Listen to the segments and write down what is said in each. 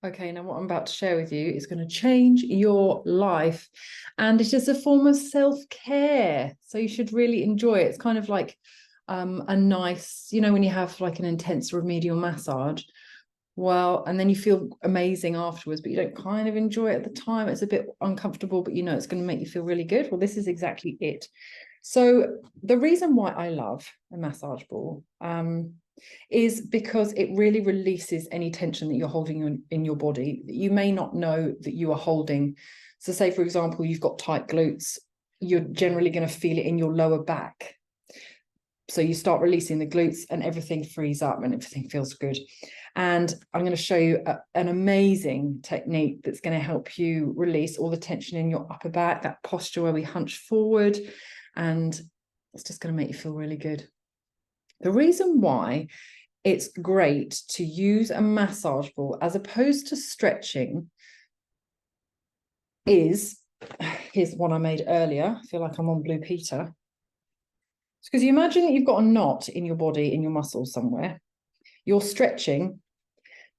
Okay, now what I'm about to share with you is going to change your life, and it is a form of self-care. So you should really enjoy it. It's kind of like a nice, when you have like an intense remedial massage. Well, and then you feel amazing afterwards, but you don't kind of enjoy it at the time. It's a bit uncomfortable, but it's going to make you feel really good. Well, this is exactly it. So the reason why I love a massage ball is because it really releases any tension that you're holding in your body that you may not know that you are holding. So say, for example, you've got tight glutes, you're generally going to feel it in your lower back. So you start releasing the glutes and everything frees up and everything feels good. And I'm going to show you an amazing technique that's going to help you release all the tension in your upper back, that posture where we hunch forward, and it's just going to make you feel really good. The reason why it's great to use a massage ball as opposed to stretching is, here's one I made earlier. I feel like I'm on Blue Peter. It's because you imagine that you've got a knot in your body, in your muscles somewhere. You're stretching,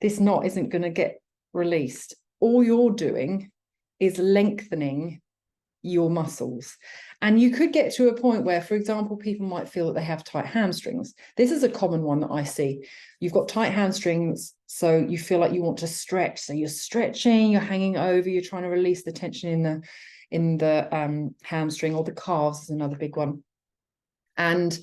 this knot isn't going to get released. All you're doing is lengthening your muscles. And you could get to a point where, for example, people might feel that they have tight hamstrings. This is a common one that I see. You've got tight hamstrings, so you feel like you want to stretch. So you're stretching, you're hanging over, you're trying to release the tension in the hamstring, or the calves is another big one. And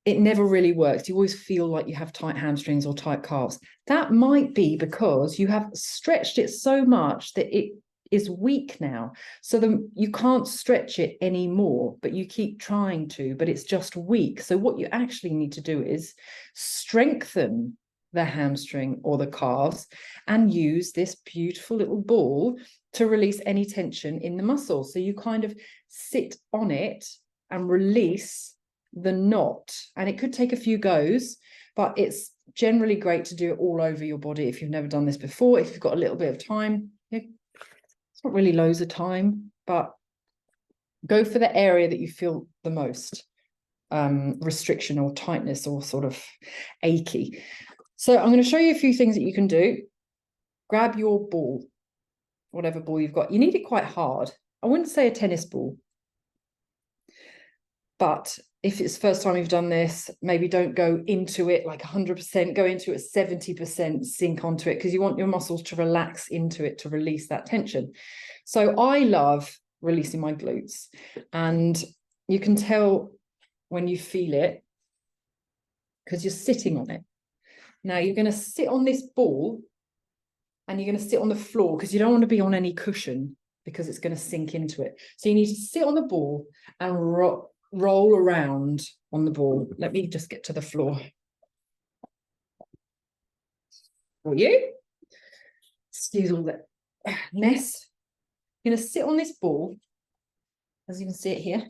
it never really works. You always feel like you have tight hamstrings or tight calves. That might be because you have stretched it so much that it is weak now. So you can't stretch it anymore, but you keep trying to, but it's just weak. So what you actually need to do is strengthen the hamstring or the calves and use this beautiful little ball to release any tension in the muscle. So you kind of sit on it and release the knot, and it could take a few goes, but it's generally great to do it all over your body if you've never done this before. If you've got a little bit of time, it's not really loads of time, but go for the area that you feel the most restriction or tightness or sort of achy. So I'm going to show you a few things that you can do. Grab your ball, whatever ball you've got. You need it quite hard. I wouldn't say a tennis ball, but if it's the first time you've done this, maybe don't go into it like 100%, go into it 70%, sink onto it, because you want your muscles to relax into it to release that tension. So I love releasing my glutes, and you can tell when you feel it because you're sitting on it. Now you're going to sit on this ball and you're going to sit on the floor because you don't want to be on any cushion because it's going to sink into it. So you need to sit on the ball and roll around on the ball. Let me just get to the floor for you. Excuse all that mess. You're going to sit on this ball, as you can see it here,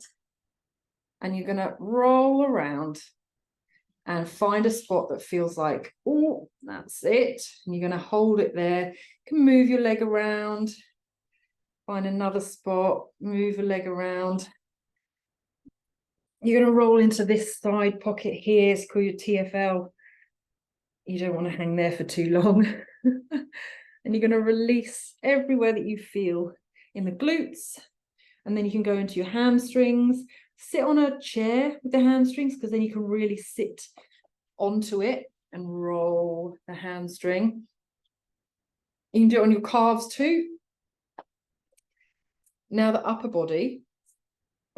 and you're going to roll around and find a spot that feels like, oh, that's it. And you're going to hold it there. You can move your leg around, find another spot, move your leg around. You're going to roll into this side pocket here. It's called your TFL. You don't want to hang there for too long. And you're going to release everywhere that you feel in the glutes. And then you can go into your hamstrings. Sit on a chair with the hamstrings, because then you can really sit onto it and roll the hamstring. You can do it on your calves too. Now the upper body.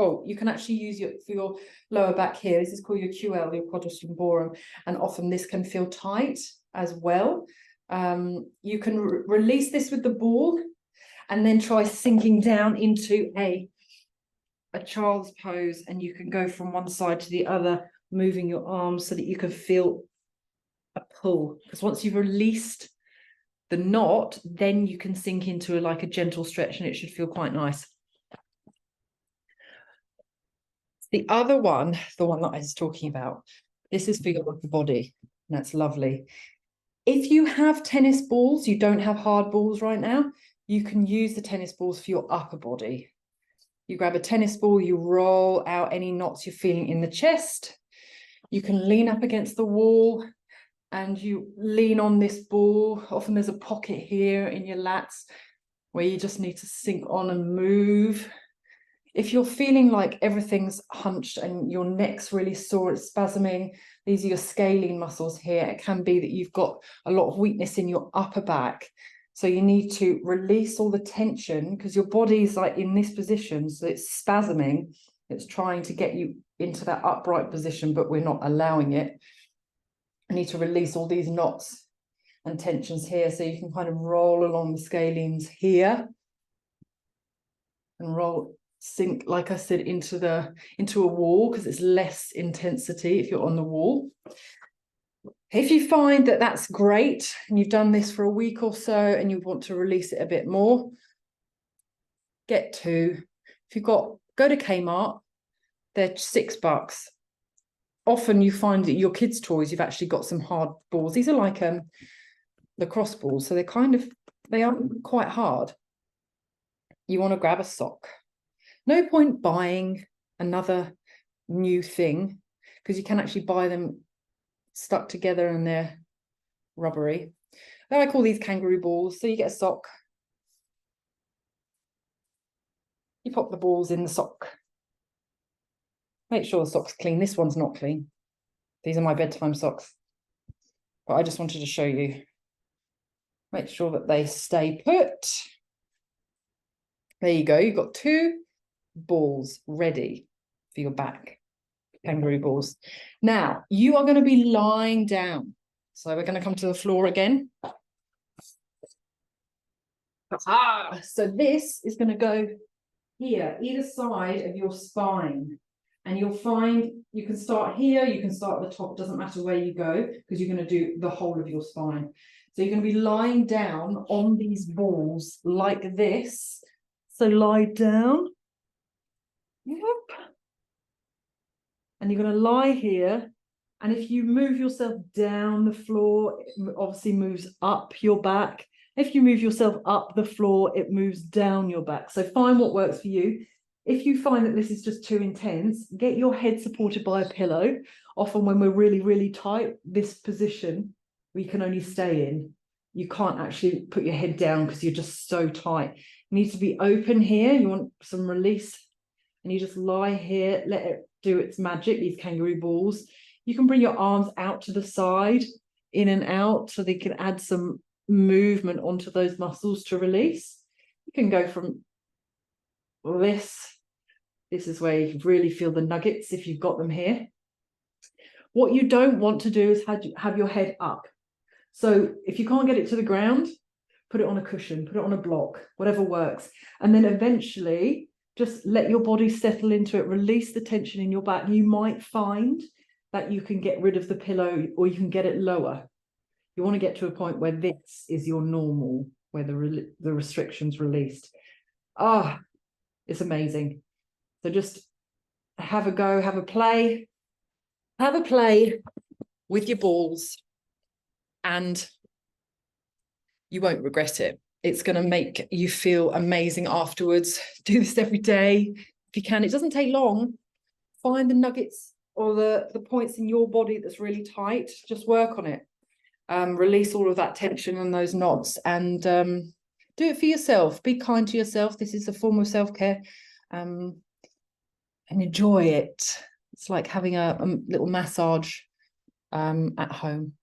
Oh, you can actually use for your lower back here. This is called your QL, your quadriceps, and often this can feel tight as well. You can release this with the ball and then try sinking down into a child's pose, and you can go from one side to the other, moving your arms so that you can feel a pull. Because once you've released the knot, then you can sink into like a gentle stretch, and it should feel quite nice. The other one, the one that I was talking about, this is for your upper body, and that's lovely. If you have tennis balls, you don't have hard balls right now, you can use the tennis balls for your upper body. You grab a tennis ball, you roll out any knots you're feeling in the chest. You can lean up against the wall, and you lean on this ball. Often there's a pocket here in your lats where you just need to sink on and move. If you're feeling like everything's hunched and your neck's really sore, it's spasming, these are your scalene muscles here. It can be that you've got a lot of weakness in your upper back. So you need to release all the tension because your body's like in this position. So it's spasming. It's trying to get you into that upright position, but we're not allowing it. I need to release all these knots and tensions here. So you can kind of roll along the scalenes here and roll, sink, like I said, into a wall because it's less intensity if you're on the wall. If you find that that's great and you've done this for a week or so and you want to release it a bit more, get two. If you've got, go to Kmart, they're $6. Often you find that your kids' toys, you've actually got some hard balls. These are like lacrosse balls, so they are quite hard. You want to grab a sock. No point buying another new thing because you can actually buy them stuck together and they're rubbery. I call these kangaroo balls. So you get a sock. You pop the balls in the sock. Make sure the sock's clean. This one's not clean. These are my bedtime socks. But I just wanted to show you. Make sure that they stay put. There you go. You've got two balls ready for your back. Kangaroo balls. Now, you are going to be lying down. So we're going to come to the floor again. So this is going to go here, either side of your spine. And you'll find you can start here, you can start at the top, doesn't matter where you go, because you're going to do the whole of your spine. So you're going to be lying down on these balls like this. So lie down. Yep. And you're going to lie here. And if you move yourself down the floor, it obviously moves up your back. If you move yourself up the floor, it moves down your back. So find what works for you. If you find that this is just too intense, get your head supported by a pillow. Often when we're really, really tight, this position we can only stay in. You can't actually put your head down because you're just so tight. You need to be open here. You want some release. And you just lie here, let it do its magic, these kangaroo balls. You can bring your arms out to the side, in and out, so they can add some movement onto those muscles to release. You can go from this. This is where you really feel the nuggets if you've got them here. What you don't want to do is have your head up. So if you can't get it to the ground, put it on a cushion, put it on a block, whatever works. And then eventually just let your body settle into it, release the tension in your back. You might find that you can get rid of the pillow or you can get it lower. You want to get to a point where this is your normal, where the restriction's released. It's amazing. So just have a go, have a play with your balls, and you won't regret it. It's going to make you feel amazing afterwards. Do this every day if you can. It doesn't take long. Find the nuggets or the points in your body that's really tight. Just work on it. Release all of that tension and those knots, and do it for yourself. Be kind to yourself. This is a form of self-care. And enjoy it. It's like having a little massage at home.